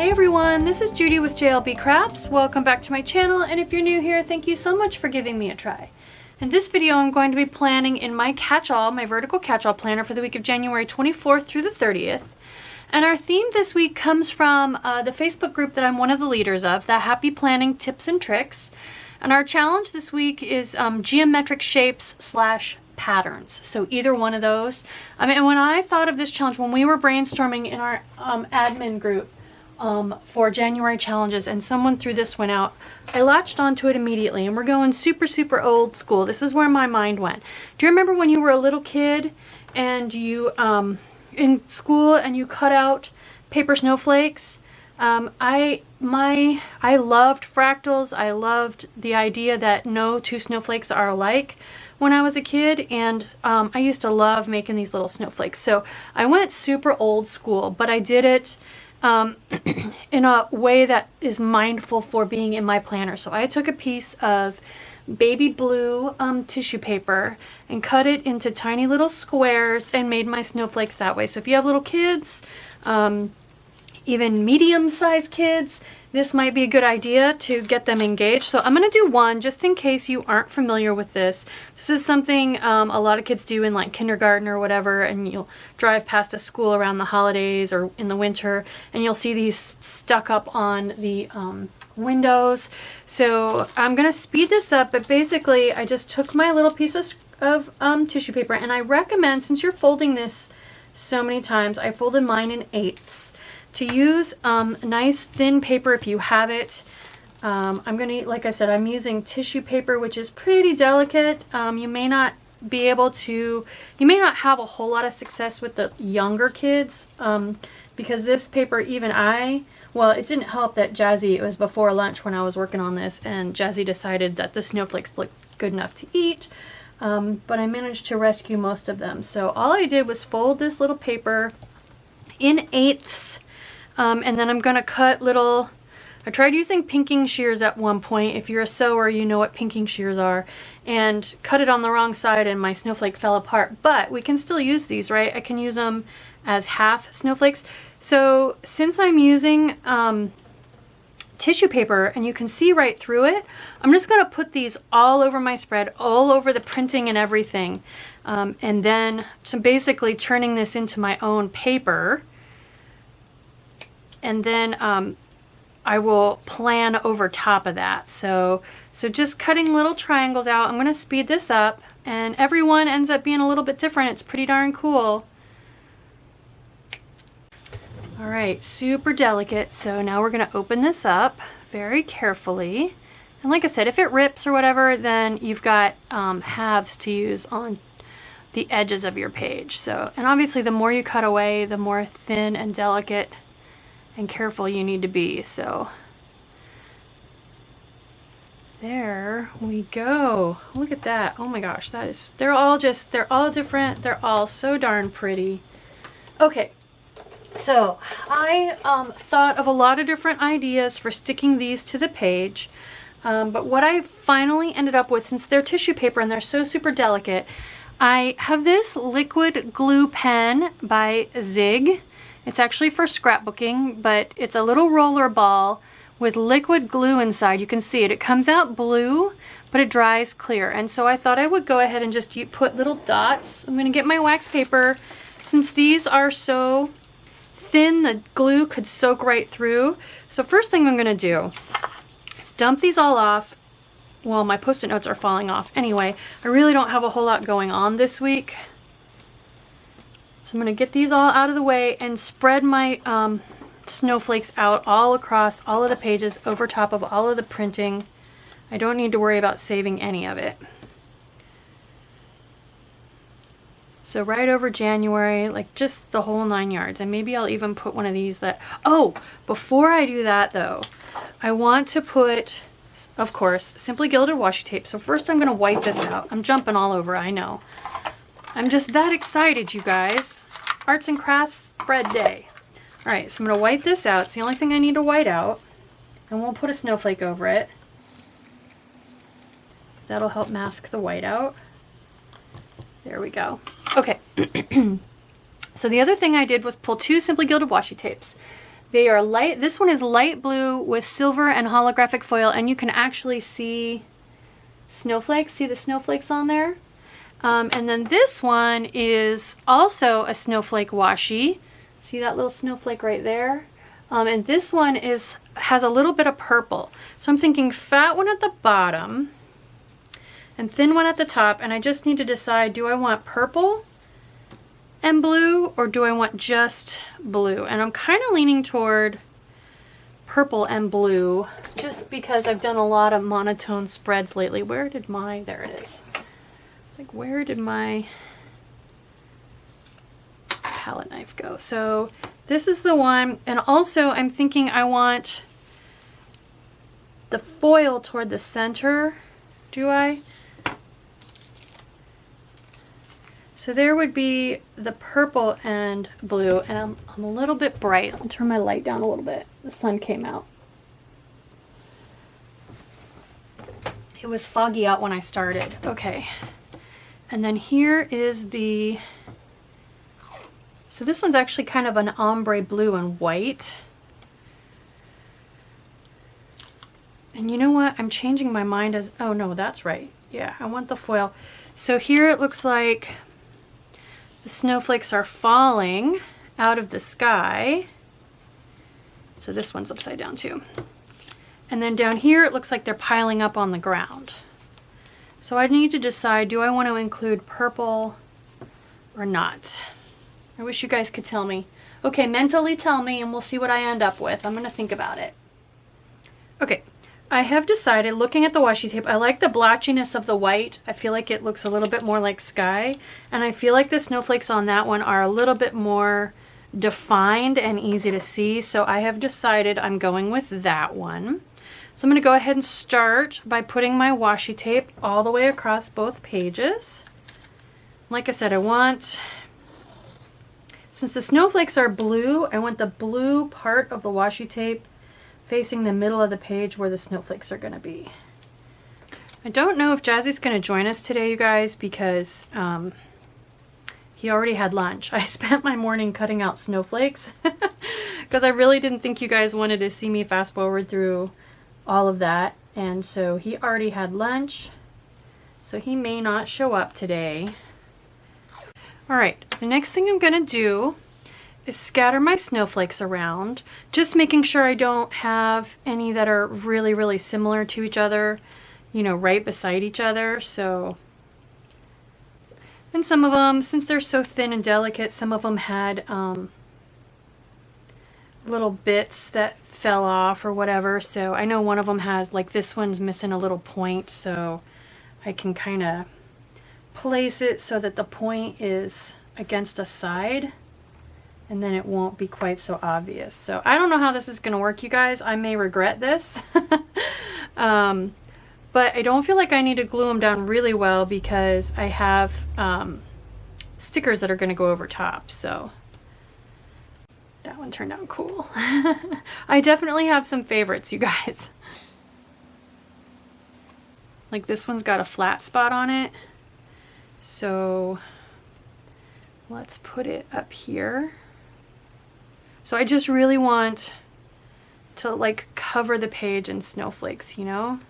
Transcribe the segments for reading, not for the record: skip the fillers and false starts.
Hey everyone, this is Judi with JLBCrafts. Welcome back to my channel, and if you're new here, thank you so much for giving me a try. In this video, I'm going to be planning in my catch-all, my vertical catch-all planner for the week of January 24th through the 30th. And our theme this week comes from the Facebook group that I'm one of the leaders of, the Happy Planning Tips and Tricks. And our challenge this week is geometric shapes / patterns. So either one of those. And when I thought of this challenge, when we were brainstorming in our admin group, for January challenges, and someone threw this one out, I latched onto it immediately, and we're going super old school. This is where my mind went. Do you remember when you were a little kid and you in school and you cut out paper snowflakes? I loved fractals. I loved the idea that no two snowflakes are alike when I was a kid, and I used to love making these little snowflakes. So I went super old school, but I did it in a way that is mindful for being in my planner. So I took a piece of baby blue tissue paper and cut it into tiny little squares and made my snowflakes that way. So if you have little kids, even medium-sized kids, this might be a good idea to get them engaged. So I'm going to do one just in case you aren't familiar with this. This is something a lot of kids do in like kindergarten or whatever, and you'll drive past a school around the holidays or in the winter, and you'll see these stuck up on the windows. So I'm going to speed this up, but basically I just took my little piece of tissue paper, and I recommend, since you're folding this so many times, I folded mine in 1/8. To use nice thin paper if you have it. I'm gonna, like I said, I'm using tissue paper, which is pretty delicate. You may not be able to, you may not have a whole lot of success with the younger kids, because this paper, well, it didn't help that Jazzy, it was before lunch when I was working on this, and Jazzy decided that the snowflakes looked good enough to eat, but I managed to rescue most of them. So all I did was fold this little paper in 1/8. And then I'm going to cut little, I tried using pinking shears at one point. If you're a sewer, you know what pinking shears are, and cut it on the wrong side and my snowflake fell apart. But we can still use these, right? I can use them as half snowflakes. So since I'm using tissue paper and you can see right through it, I'm just going to put these all over my spread, all over the printing and everything. And then so basically turning this into my own paper. And then I will plan over top of that. So just cutting little triangles out. I'm going to speed this up, and everyone ends up being a little bit different. It's pretty darn cool. All right, super delicate. So now we're going to open this up very carefully. And like I said, if it rips or whatever, then you've got halves to use on the edges of your page. So, and obviously the more you cut away, the more thin and delicate and careful you need to be. So there we go. Look at that. Oh my gosh, that is, they're all different. They're all so darn pretty. Okay, so I thought of a lot of different ideas for sticking these to the page, but what I finally ended up with, since they're tissue paper and they're so super delicate, I have this liquid glue pen by Zig. It's actually for scrapbooking, but it's a little roller ball with liquid glue inside. You can see it. It comes out blue, but it dries clear. And so I thought I would go ahead and just put little dots. I'm going to get my wax paper. Since these are so thin, the glue could soak right through. So first thing I'm going to do is dump these all off. Well, my Post-it notes are falling off. Anyway, I really don't have a whole lot going on this week. So I'm going to get these all out of the way and spread my snowflakes out all across all of the pages, over top of all of the printing. I don't need to worry about saving any of it. So right over January, like just the whole 9 yards. And maybe I'll even put one of these that, oh, before I do that though, I want to put, of course, Simply Gilded washi tape. So first I'm going to wipe this out. I'm jumping all over, I know. I'm just that excited, you guys. Arts and crafts spread day. All right, so I'm going to white this out. It's the only thing I need to white out. And we'll put a snowflake over it. That'll help mask the white out. There we go. Okay. So the other thing I did was pull 2 Simply Gilded washi tapes. They are light, this one is light blue with silver and holographic foil, and you can actually see snowflakes. See the snowflakes on there? And then this one is also a snowflake washi. See that little snowflake right there? And this one has a little bit of purple. So I'm thinking fat one at the bottom and thin one at the top, and I just need to decide, do I want purple and blue, or do I want just blue? And I'm kind of leaning toward purple and blue, just because I've done a lot of monotone spreads lately. Where did my, there it is. Like, where did my palette knife go? So this is the one, and also I'm thinking I want the foil toward the center. Do I? So there would be the purple and blue, and I'm a little bit bright. I'll turn my light down a little bit. The sun came out. It was foggy out when I started. Okay. And then here is the, so this one's actually kind of an ombre blue and white. And you know what? I'm changing my mind as, oh no, that's right. Yeah, I want the foil. So here it looks like the snowflakes are falling out of the sky. So this one's upside down too. And then down here it looks like they're piling up on the ground. So I need to decide, do I want to include purple or not? I wish you guys could tell me. Okay, mentally tell me and we'll see what I end up with. I'm going to think about it. Okay, I have decided, looking at the washi tape, I like the blotchiness of the white. I feel like it looks a little bit more like sky. And I feel like the snowflakes on that one are a little bit more defined and easy to see. So I have decided I'm going with that one. So I'm going to go ahead and start by putting my washi tape all the way across both pages. Like I said, I want, since the snowflakes are blue, I want the blue part of the washi tape facing the middle of the page where the snowflakes are going to be. I don't know if Jazzy's going to join us today, you guys, because he already had lunch. I spent my morning cutting out snowflakes because I really didn't think you guys wanted to see me fast forward through all of that, and so he already had lunch, so he may not show up today. All right, the next thing I'm going to do is scatter my snowflakes around, just making sure I don't have any that are really, really similar to each other, you know, right beside each other. So, and some of them, since they're so thin and delicate, some of them had little bits that fell off or whatever. So I know one of them has, like this one's missing a little point, so I can kind of place it so that the point is against a side, and then it won't be quite so obvious. So I don't know how this is going to work, you guys. I may regret this. But I don't feel like I need to glue them down really well because I have stickers that are going to go over top. So that one turned out cool. I definitely have some favorites, you guys. Like this one's got a flat spot on it. So let's put it up here. So I just really want to like cover the page in snowflakes, you know?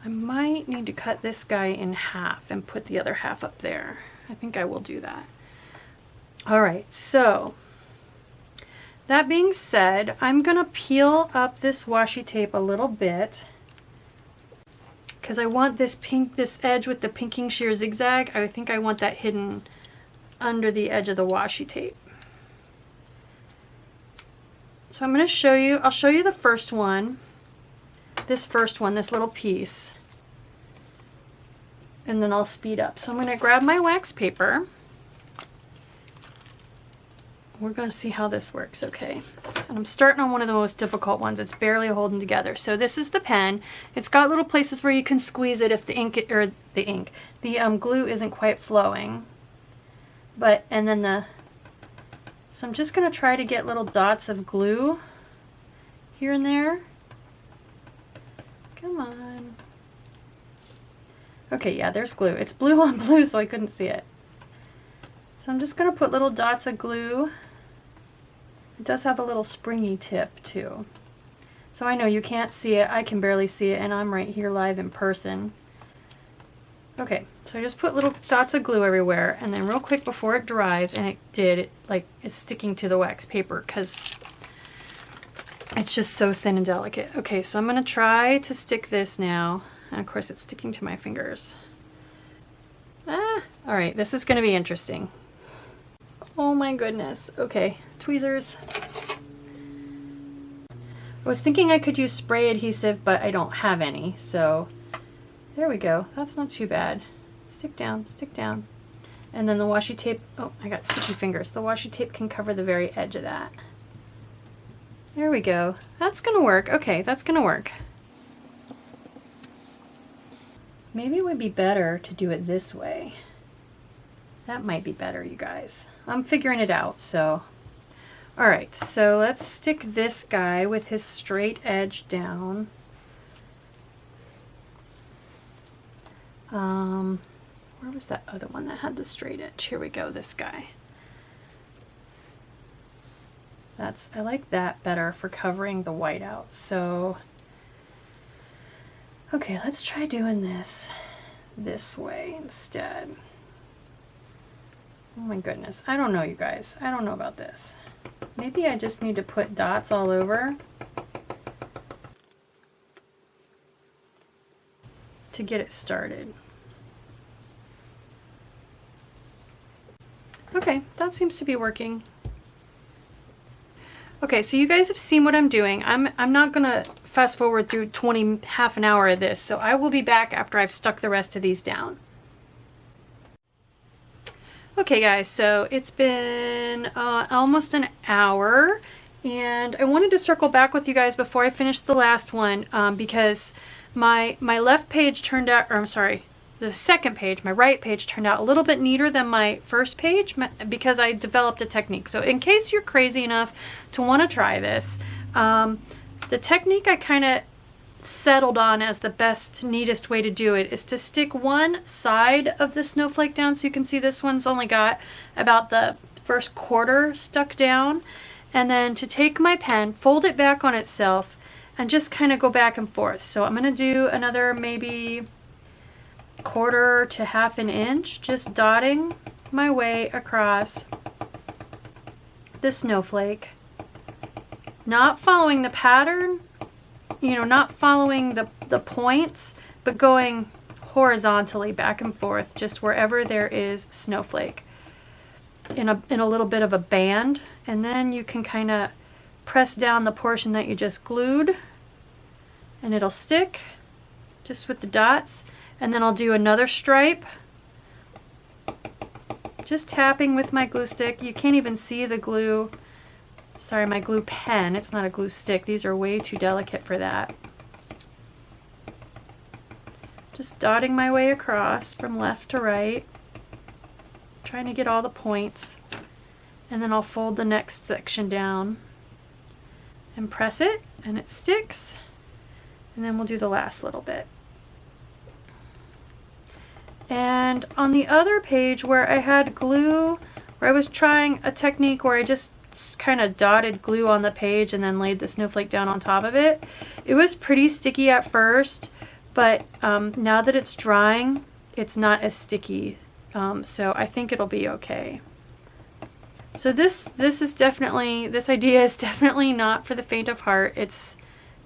I might need to cut this guy in half and put the other half up there. I think I will do that. All right, so that being said, I'm gonna peel up this washi tape a little bit because I want this edge with the pinking sheer zigzag. I think I want that hidden under the edge of the washi tape. So I'm going to show you, I'll show you the first one, this little piece, and then I'll speed up. So I'm going to grab my wax paper. We're going to see how this works, okay? And I'm starting on one of the most difficult ones. It's barely holding together. So this is the pen. It's got little places where you can squeeze it if the glue isn't quite flowing. But, and then so I'm just going to try to get little dots of glue here and there. Come on. Okay, yeah, there's glue. It's blue on blue, so I couldn't see it. So I'm just going to put little dots of glue It does have a little springy tip too. So I know you can't see it, I can barely see it, and I'm right here live in person. Okay, so I just put little dots of glue everywhere, and then real quick before it dries, and it's sticking to the wax paper because it's just so thin and delicate. Okay, so I'm gonna try to stick this now, and of course it's sticking to my fingers. All right, this is gonna be interesting. Oh my goodness. Okay, tweezers. I was thinking I could use spray adhesive, but I don't have any, so there we go. That's not too bad. Stick down, stick down. And then the washi tape, oh, I got sticky fingers. The washi tape can cover the very edge of that. There we go. That's gonna work. Okay, that's gonna work. Maybe it would be better to do it this way. That might be better, you guys. I'm figuring it out, so. All right, so let's stick this guy with his straight edge down. Where was that other one that had the straight edge? Here we go, this guy. I like that better for covering the white out. So, okay, let's try doing this way instead. Oh my goodness, I don't know, you guys. I don't know about this. Maybe I just need to put dots all over to get it started. Okay, that seems to be working. Okay, so you guys have seen what I'm doing. I'm not gonna fast forward through half an hour of this, so I will be back after I've stuck the rest of these down. Okay guys, so it's been almost an hour, and I wanted to circle back with you guys before I finish the last one because my left page turned out, or I'm sorry, the second page, my right page turned out a little bit neater than my first page because I developed a technique. So in case you're crazy enough to want to try this, the technique I kind of settled on as the best, neatest way to do it is to stick one side of the snowflake down. So you can see this one's only got about the first quarter stuck down, and then to take my pen, fold it back on itself, and just kind of go back and forth. So I'm going to do another maybe quarter to half an inch, just dotting my way across the snowflake, not following the pattern, you know, not following the points, but going horizontally back and forth, just wherever there is snowflake in a little bit of a band. And then you can kind of press down the portion that you just glued, and it'll stick just with the dots. And then I'll do another stripe, just tapping with my glue stick. You can't even see the glue. Sorry, my glue pen. It's not a glue stick. These are way too delicate for that. Just dotting my way across from left to right, trying to get all the points. And then I'll fold the next section down and press it, and it sticks. And then we'll do the last little bit. And on the other page where I had glue, where I was trying a technique where I just kind of dotted glue on the page and then laid the snowflake down on top of it, it was pretty sticky at first, but now that it's drying, it's not as sticky. So I think it'll be okay. So this idea is definitely not for the faint of heart. It's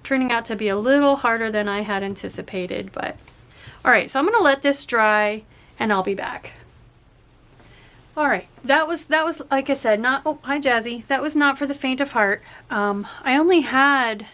turning out to be a little harder than I had anticipated, but all right, so I'm gonna let this dry and I'll be back. All right, that was like I said, not, oh, hi Jazzy. That was not for the faint of heart. I only had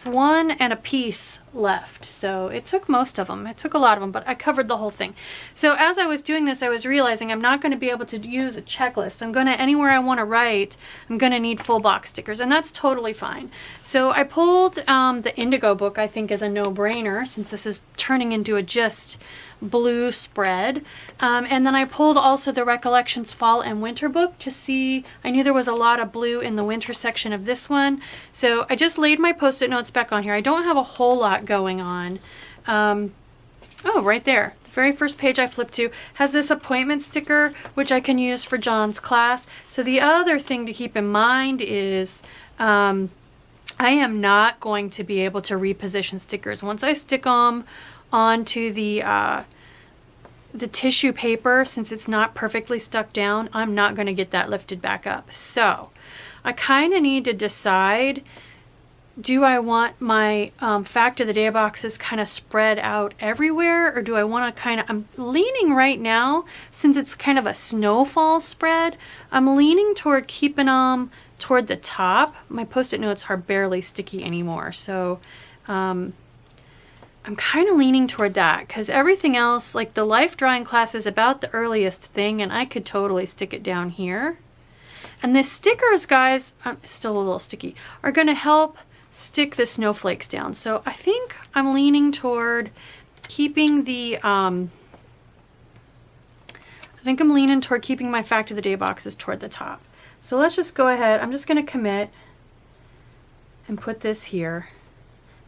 one and a piece left, so it took most of them. It took a lot of them, but I covered the whole thing. So as I was doing this, I was realizing I'm not going to be able to use a checklist. Anywhere I want to write, I'm going to need full box stickers, and that's totally fine. So I pulled the Indigo book, I think is a no-brainer, since this is turning into a just blue spread. And then I pulled also the Recollections Fall and Winter book to see, I knew there was a lot of blue in the winter section of this one. So I just laid my Post-it notes back on here. I don't have a whole lot going on. Oh, right there. very first page I flipped to has this appointment sticker, which I can use for John's class. So the other thing to keep in mind is I am not going to be able to reposition stickers. Once I stick them onto the tissue paper, since it's not perfectly stuck down, I'm not going to get that lifted back up. So I kind of need to decide, do I want my fact of the day boxes kind of spread out everywhere, or do I want to kind of, I'm leaning right now, since it's kind of a snowfall spread, I'm leaning toward keeping them toward the top. My Post-it notes are barely sticky anymore, so I'm kind of leaning toward that, because everything else, like the life drawing class, is about the earliest thing, and I could totally stick it down here. And the stickers, guys, still a little sticky, are going to help stick the snowflakes down. So I think I'm leaning toward keeping the, I think I'm leaning toward keeping my fact of the day boxes toward the top. So let's just go ahead. I'm just going to commit and put this here.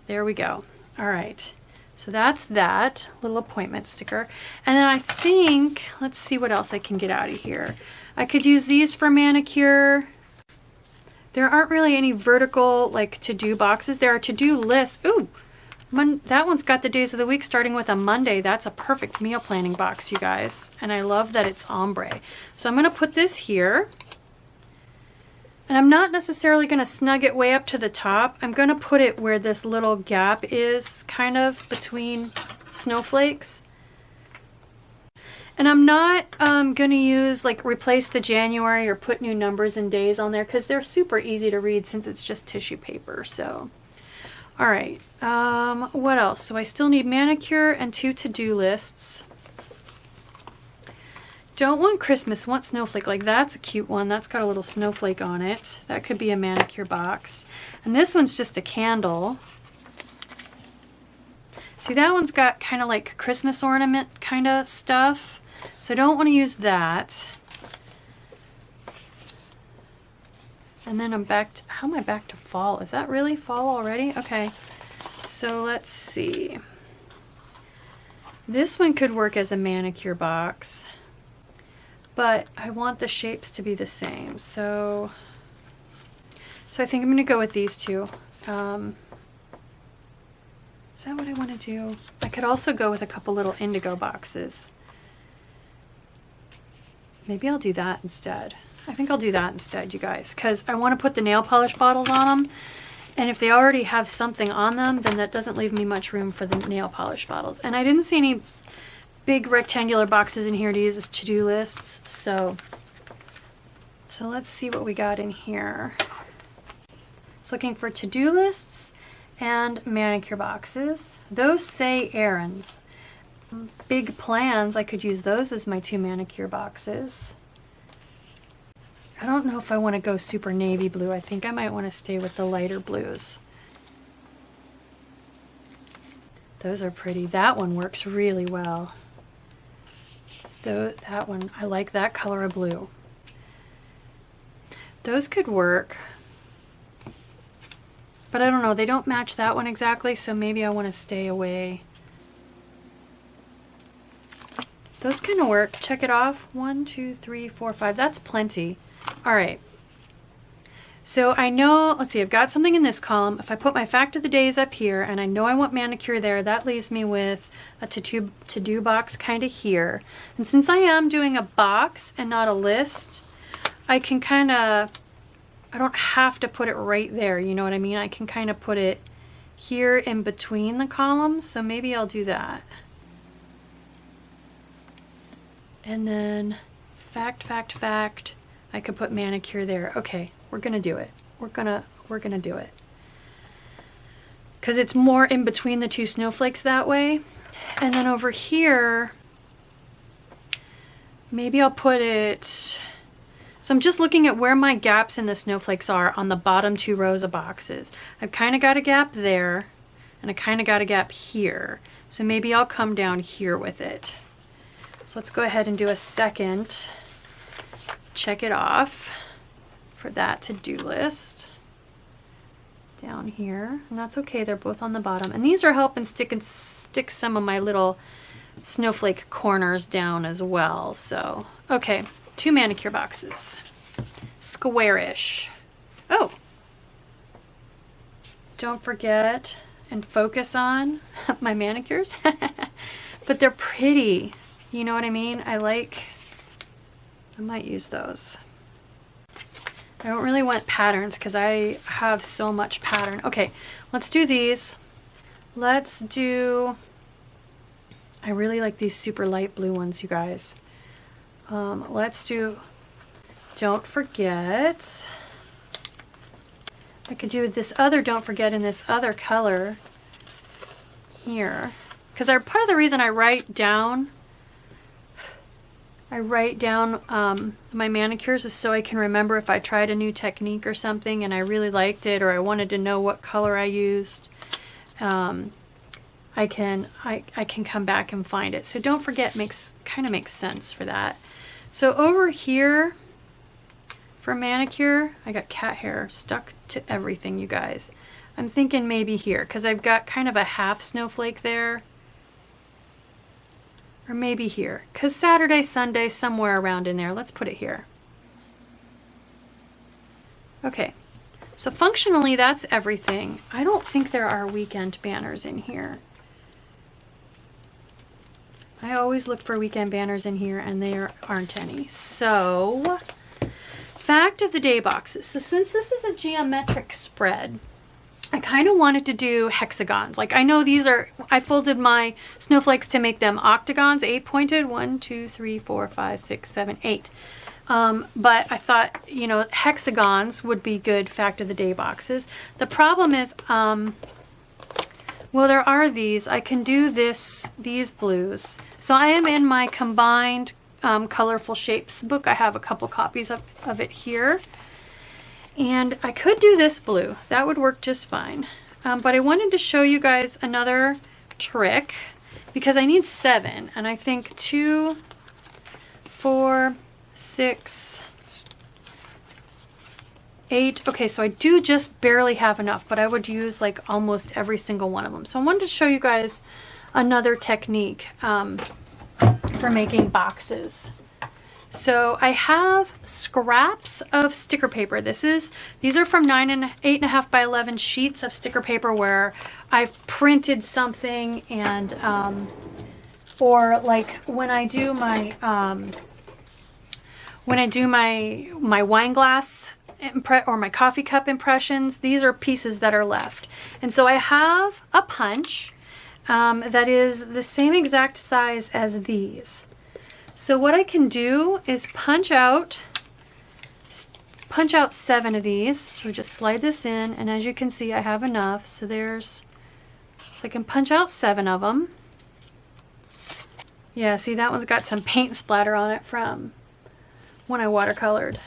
There we go. All right. So that's that little appointment sticker. And then I think, let's see what else I can get out of here. I could use these for manicure. There aren't really any vertical like to-do boxes. There are to-do lists. Ooh, that one's got the days of the week starting with a Monday. That's a perfect meal planning box, you guys. And I love that it's ombre. So I'm going to put this here. And I'm not necessarily going to snug it way up to the top. I'm going to put it where this little gap is, kind of between snowflakes. And I'm not going to use, like, replace the January or put new numbers and days on there, because they're super easy to read since it's just tissue paper. So, all right. What else? So I still need manicure and 2 to-do lists. Don't want Christmas, want snowflake. Like, that's a cute one. That's got a little snowflake on it. That could be a manicure box. And this one's just a candle. See, that one's got kind of like Christmas ornament kind of stuff. So I don't want to use that. And then I'm back to, how am I back to fall? Is that really fall already? Okay. So let's see. This one could work as a manicure box, but I want the shapes to be the same. So I think I'm going to go with these two. Is that what I want to do? I could also go with a couple little indigo boxes. Maybe I'll do that instead. I think I'll do that instead, you guys, because I want to put the nail polish bottles on them. And if they already have something on them, then that doesn't leave me much room for the nail polish bottles. And I didn't see any big rectangular boxes in here to use as to-do lists. So let's see what we got in here. It's looking for to-do lists and manicure boxes. Those say errands. Big plans, I could use those as my 2 manicure boxes. I don't know if I want to go super navy blue. I think I might want to stay with the lighter blues. Those are pretty. That one works really well. Though that one, I like that color of blue. Those could work. But I don't know, they don't match that one exactly, so maybe I want to stay away. Those kind of work. Check it off. 1, 2, 3, 4, 5. That's plenty. All right. So I know, let's see, I've got something in this column. If I put my fact of the days up here, and I know I want manicure there, that leaves me with a to-do box kind of here. And since I am doing a box and not a list, I can kind of, I don't have to put it right there, you know what I mean? I can kind of put it here in between the columns, so maybe I'll do that. And then fact, fact, fact. I could put manicure there. Okay, we're gonna do it. We're gonna do it. Because it's more in between the 2 snowflakes that way. And then over here, maybe I'll put it, so I'm just looking at where my gaps in the snowflakes are on the bottom 2 rows of boxes. I've kind of got a gap there, and I kind of got a gap here. So maybe I'll come down here with it. So let's go ahead and do a second. Check it off for that to-do list down here. And that's okay, they're both on the bottom. And these are helping stick some of my little snowflake corners down as well. So, okay, 2 manicure boxes. Squarish. Oh, don't forget and focus on my manicures. But they're pretty. You know what I mean? I might use those. I don't really want patterns because I have so much pattern. Okay, let's do these. Let's do, I really like these super light blue ones, you guys. Let's do, don't forget. I could do this other don't forget in this other color here. Because part of the reason I write down my manicures is so I can remember if I tried a new technique or something and I really liked it, or I wanted to know what color I used. I can come back and find it. So don't forget kind of makes sense for that. So over here for manicure, I got cat hair stuck to everything, you guys. I'm thinking maybe here because I've got kind of a half snowflake there. Or maybe here, because Saturday, Sunday, somewhere around in there. Let's put it here. Okay, so functionally that's everything. I don't think there are weekend banners in here. I always look for weekend banners in here and there aren't any. So, fact of the day boxes. So since this is a geometric spread, I kind of wanted to do hexagons. Like I know these are, I folded my snowflakes to make them octagons, 8-pointed, 1, 2, 3, 4, 5, 6, 7, 8. But I thought, you know, hexagons would be good fact of the day boxes. The problem is, well, there are these. I can do these blues. So I am in my combined colorful shapes book. I have a couple copies of it here. And I could do this blue. That would work just fine. But I wanted to show you guys another trick because I need 7. And I think 2, 4, 6, 8. Okay, so I do just barely have enough, but I would use like almost every single one of them. So I wanted to show you guys another technique for making boxes. So I have scraps of sticker paper. These are from 8.5 by 11 sheets of sticker paper where I've printed something, and or like when I do my wine glass or my coffee cup impressions, these are pieces that are left. And so I have a punch that is the same exact size as these. So what I can do is punch out 7 of these. So just slide this in, and as you can see, I have enough. So I can punch out 7 of them. Yeah, see, that one's got some paint splatter on it from when I watercolored.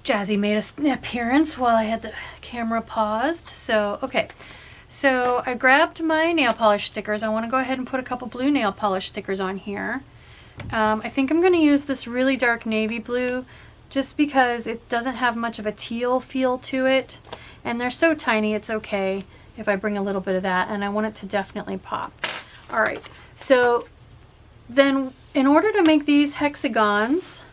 Jazzy made an appearance while I had the camera paused. So, okay. So I grabbed my nail polish stickers. I want to go ahead and put a couple blue nail polish stickers on here. I think I'm going to use this really dark navy blue just because it doesn't have much of a teal feel to it. And they're so tiny, it's okay if I bring a little bit of that, and I want it to definitely pop. All right, so then in order to make these hexagons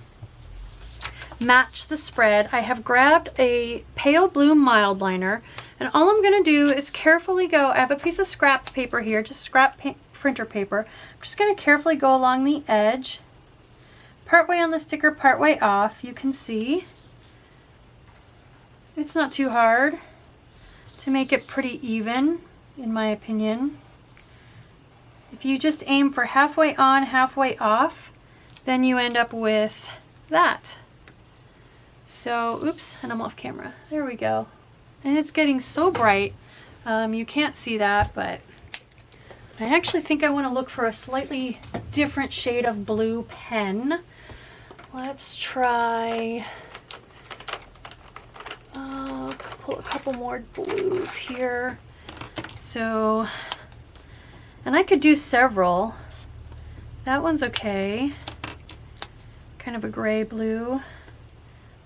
match the spread, I have grabbed a pale blue mild liner, and all I'm going to do is carefully go, I have a piece of scrap paper here, just scrap printer paper. I'm just going to carefully go along the edge, part way on the sticker, part way off. You can see it's not too hard to make it pretty even, in my opinion. If you just aim for halfway on, halfway off, then you end up with that. So, oops, and I'm off camera. There we go. And it's getting so bright. You can't see that, but I actually think I want to look for a slightly different shade of blue pen. Let's try, pull a couple more blues here. So, and I could do several. That one's okay. Kind of a gray blue.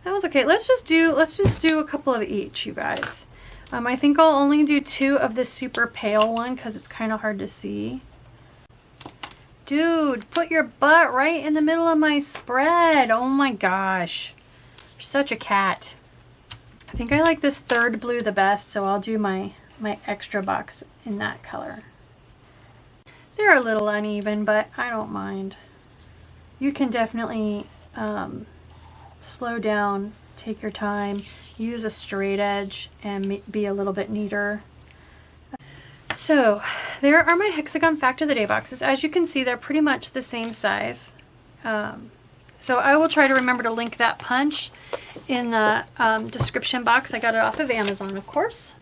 That was okay. Let's just do a couple of each, you guys. I think I'll only do 2 of this super pale one because it's kind of hard to see. Dude, put your butt right in the middle of my spread. Oh my gosh. You're such a cat. I think I like this 3rd blue the best, so I'll do my extra box in that color. They're a little uneven, but I don't mind. You can definitely slow down, take your time, use a straight edge, and be a little bit neater. So there are my hexagon fact of the day boxes. As you can see, they're pretty much the same size. So I will try to remember to link that punch in the description box. I got it off of Amazon, of course.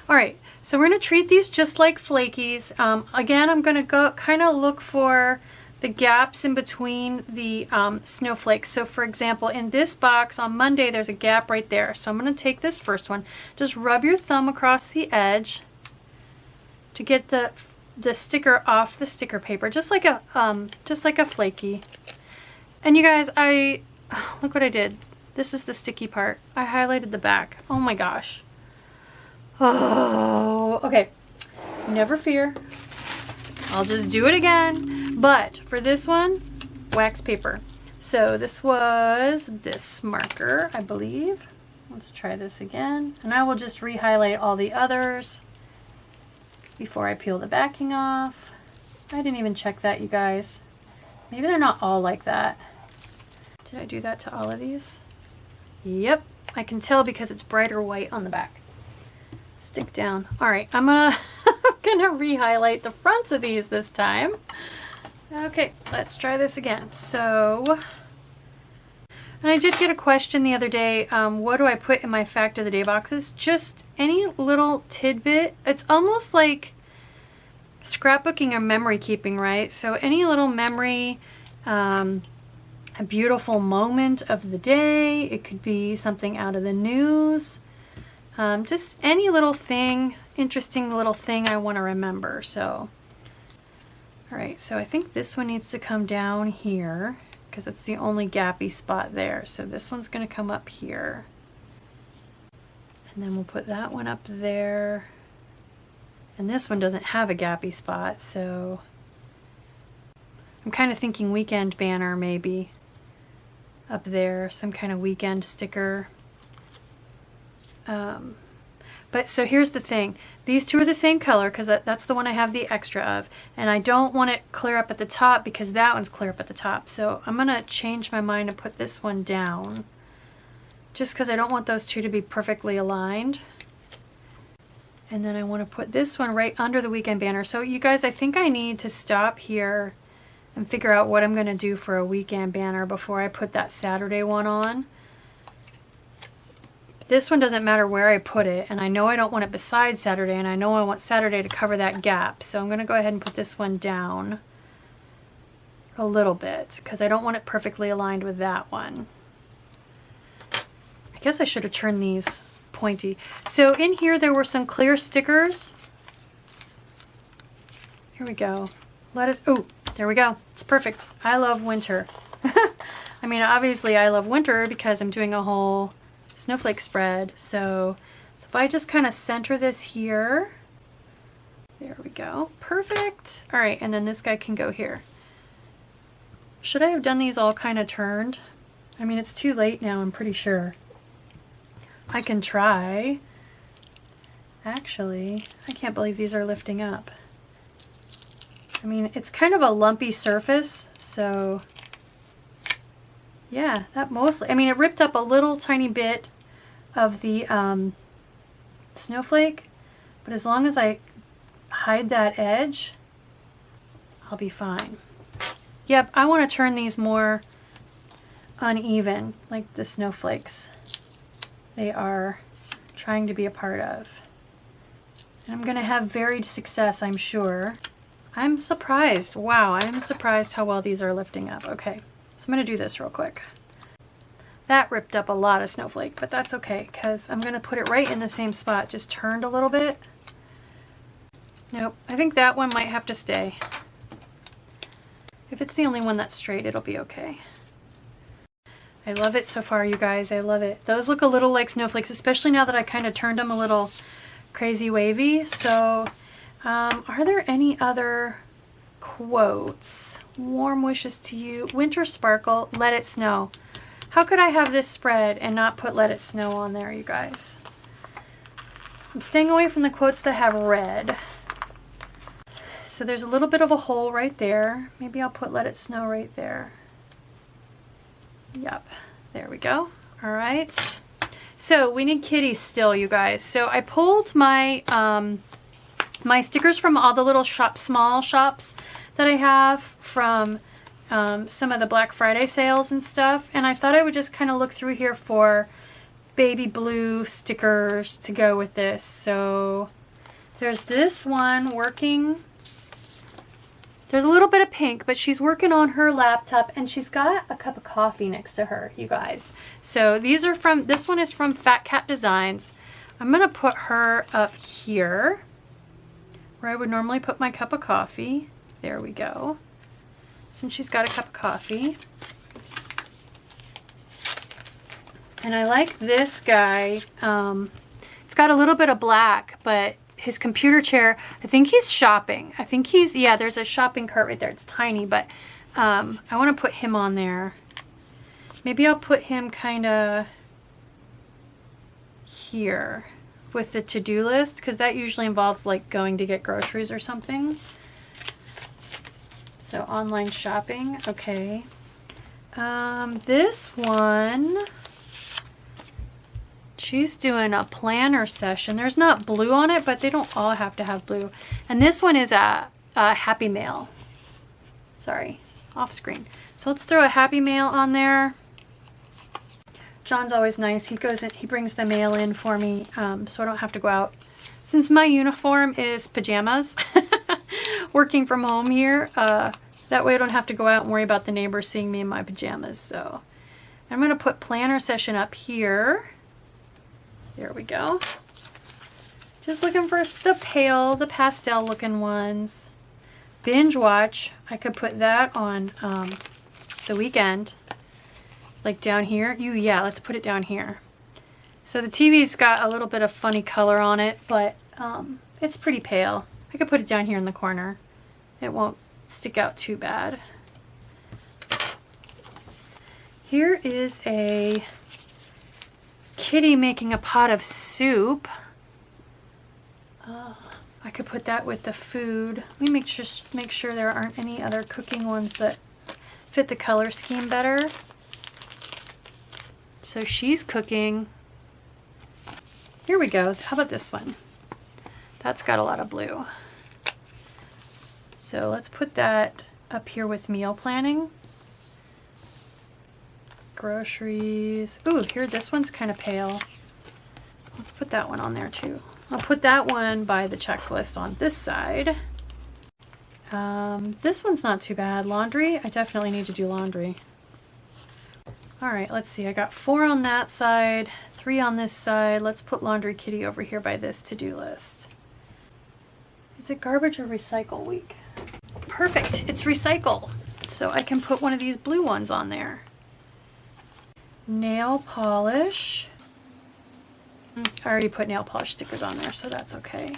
All right, so we're going to treat these just like flakies. Again, I'm going to go kind of look for the gaps in between the snowflakes. So for example, in this box on Monday, there's a gap right there. So I'm going to take this first one. Just rub your thumb across the edge to get the sticker off the sticker paper, just like a flaky. And you guys, look what I did. This is the sticky part. I highlighted the back. Oh my gosh. Oh, okay. Never fear. I'll just do it again. But for this one, wax paper. So this was this marker, I believe. Let's try this again. And I will just re-highlight all the others before I peel the backing off. I didn't even check that, you guys. Maybe they're not all like that. Did I do that to all of these? Yep, I can tell because it's brighter white on the back. Stick down. All right, I'm gonna re-highlight the fronts of these this time. Okay, let's try this again. So, and I did get a question the other day, what do I put in my fact of the day boxes? Just any little tidbit. It's almost like scrapbooking or memory keeping, right? So any little memory, a beautiful moment of the day. It could be something out of the news. Just any little thing, interesting little thing I want to remember. So, all right, so I think this one needs to come down here because it's the only gappy spot there. So this one's going to come up here. And then we'll put that one up there. And this one doesn't have a gappy spot, so I'm kind of thinking weekend banner maybe up there, some kind of weekend sticker. But so here's the thing. These two are the same color because that's the one I have the extra of. And I don't want it clear up at the top because that one's clear up at the top. So I'm going to change my mind and put this one down just because I don't want those two to be perfectly aligned. And then I want to put this one right under the weekend banner. So you guys, I think I need to stop here and figure out what I'm going to do for a weekend banner before I put that Saturday one on. This one doesn't matter where I put it, and I know I don't want it beside Saturday, and I know I want Saturday to cover that gap. So I'm going to go ahead and put this one down a little bit because I don't want it perfectly aligned with that one. I guess I should have turned these pointy. So in here there were some clear stickers. Here we go. Oh, there we go. It's perfect. I love winter. I mean, obviously I love winter because I'm doing a whole snowflake spread. So if I just kind of center this here, there we go. Perfect. All right, and then this guy can go here. Should I have done these all kind of turned? I mean, it's too late now, I'm pretty sure. I can try. Actually, I can't believe these are lifting up. I mean, it's kind of a lumpy surface, so yeah, that mostly, I mean, it ripped up a little tiny bit of the snowflake, but as long as I hide that edge, I'll be fine. Yep, I want to turn these more uneven, like the snowflakes they are trying to be a part of. And I'm going to have varied success, I'm sure. I'm surprised. Wow, I'm surprised how well these are lifting up. Okay, so I'm going to do this real quick. That ripped up a lot of snowflake, but that's okay because I'm going to put it right in the same spot, just turned a little bit. Nope, I think that one might have to stay. If it's the only one that's straight, it'll be okay. I love it so far, you guys. I love it. Those look a little like snowflakes, especially now that I kind of turned them a little crazy wavy. So are there any other quotes? Warm wishes to you. Winter sparkle. Let it snow. How could I have this spread and not put let it snow on there, you guys? I'm staying away from the quotes that have red. So there's a little bit of a hole right there. Maybe I'll put let it snow right there. Yep, there we go. All right. So we need kitties still, you guys. So I pulled my my stickers from all the little small shops that I have from some of the Black Friday sales and stuff. And I thought I would just kind of look through here for baby blue stickers to go with this. So there's this one working. There's a little bit of pink, but she's working on her laptop and she's got a cup of coffee next to her, you guys. So these are from, this one is from Fat Cat Designs. I'm going to put her up here where I would normally put my cup of coffee. There we go. Since she's got a cup of coffee. And I like this guy. It's got a little bit of black, but his computer chair, I think he's shopping. I think he's, yeah, there's a shopping cart right there. It's tiny, but I want to put him on there. Maybe I'll put him kind of here with the to-do list, because that usually involves like going to get groceries or something. So online shopping, okay. This one, she's doing a planner session. There's not blue on it, but they don't all have to have blue. And this one is a Happy Mail. Sorry, off screen. So let's throw a Happy Mail on there. John's always nice. He goes in, he brings the mail in for me, so I don't have to go out. Since my uniform is pajamas, working from home here, that way I don't have to go out and worry about the neighbors seeing me in my pajamas. So I'm going to put planner session up here. There we go. Just looking for the pastel looking ones. Binge watch. I could put that on the weekend. Like down here. Yeah, let's put it down here. So the TV's got a little bit of funny color on it, but it's pretty pale. I could put it down here in the corner. It won't stick out too bad. Here is a kitty making a pot of soup. I could put that with the food. Let me make sure there aren't any other cooking ones that fit the color scheme better. So she's cooking. Here we go. How about this one? That's got a lot of blue. So let's put that up here with meal planning. Groceries. Ooh, here, this one's kind of pale. Let's put that one on there too. I'll put that one by the checklist on this side. This one's not too bad. Laundry, I definitely need to do laundry. All right, let's see. I got 4 on that side, 3 on this side. Let's put Laundry Kitty over here by this to-do list. Is it garbage or recycle week? Perfect, it's recycle. So I can put one of these blue ones on there. Nail polish. I already put nail polish stickers on there, so that's okay.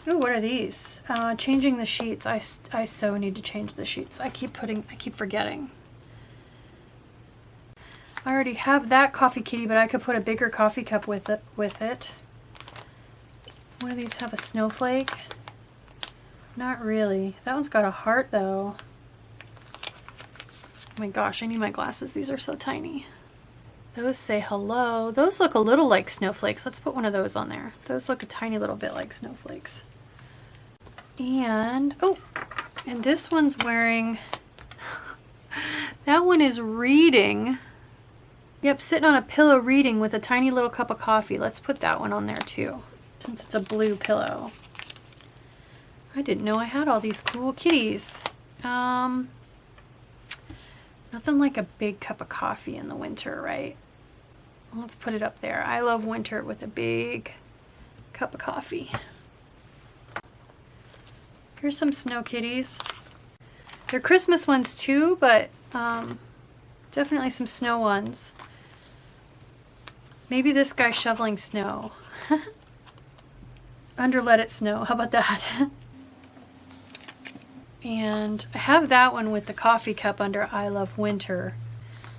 Ooh, what are these? Changing the sheets. I so need to change the sheets. I keep forgetting. I already have that coffee kitty, but I could put a bigger coffee cup with it. One of these have a snowflake. Not really. That one's got a heart though. Oh my gosh, I need my glasses. These are so tiny. Those say hello. Those look a little like snowflakes. Let's put one of those on there. Those look a tiny little bit like snowflakes. And, oh, and this one's wearing, that one is reading. Yep, sitting on a pillow reading with a tiny little cup of coffee. Let's put that one on there too, since it's a blue pillow. I didn't know I had all these cool kitties. Nothing like a big cup of coffee in the winter, right? Let's put it up there. I love winter with a big cup of coffee. Here's some snow kitties. They're Christmas ones too, but Definitely some snow ones. Maybe this guy shoveling snow. Under Let It Snow. How about that? And I have that one with the coffee cup under I Love Winter.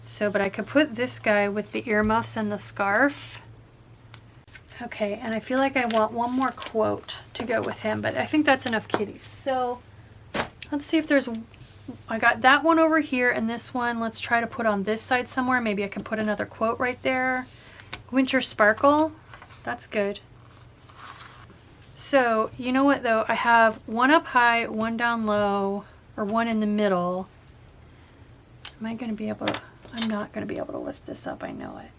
So, but I could put this guy with the earmuffs and the scarf. Okay, and I feel like I want one more quote to go with him, but I think that's enough kitties. So let's see if there's, I got that one over here and this one. Let's try to put on this side somewhere. Maybe I can put another quote right there. Winter Sparkle, that's good. So you know what though, I have one up high, one down low, or one in the middle. Am I going to be able to, I'm not going to be able to lift this up, I know it.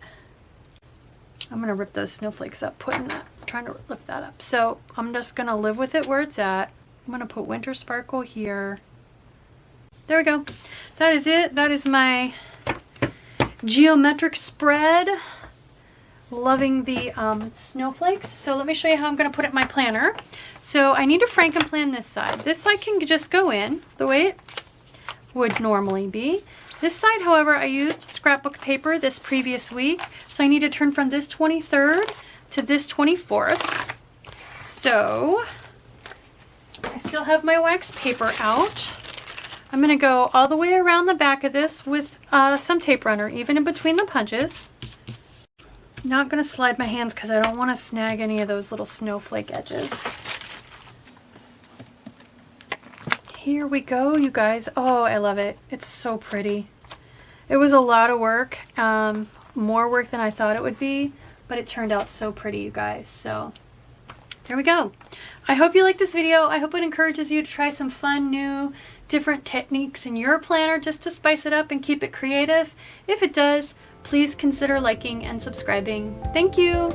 I'm going to rip those snowflakes up, trying to lift that up. So I'm just going to live with it where it's at. I'm going to put Winter Sparkle here. There we go. That is it. That is my geometric spread. Loving the snowflakes. So let me show you how I'm going to put it in my planner. So I need to Frankenplan this side. This side can just go in the way it would normally be. This side, however, I used scrapbook paper this previous week, so I need to turn from this 23rd to this 24th. So I still have my wax paper out. I'm going to go all the way around the back of this with some tape runner, even in between the punches. Not going to slide my hands because I don't want to snag any of those little snowflake edges. Here we go, you guys. Oh, I love it. It's so pretty. It was a lot of work, more work than I thought it would be, but it turned out so pretty, you guys. So there we go. I hope you like this video. I hope it encourages you to try some fun, new, different techniques in your planner just to spice it up and keep it creative. If it does, please consider liking and subscribing. Thank you.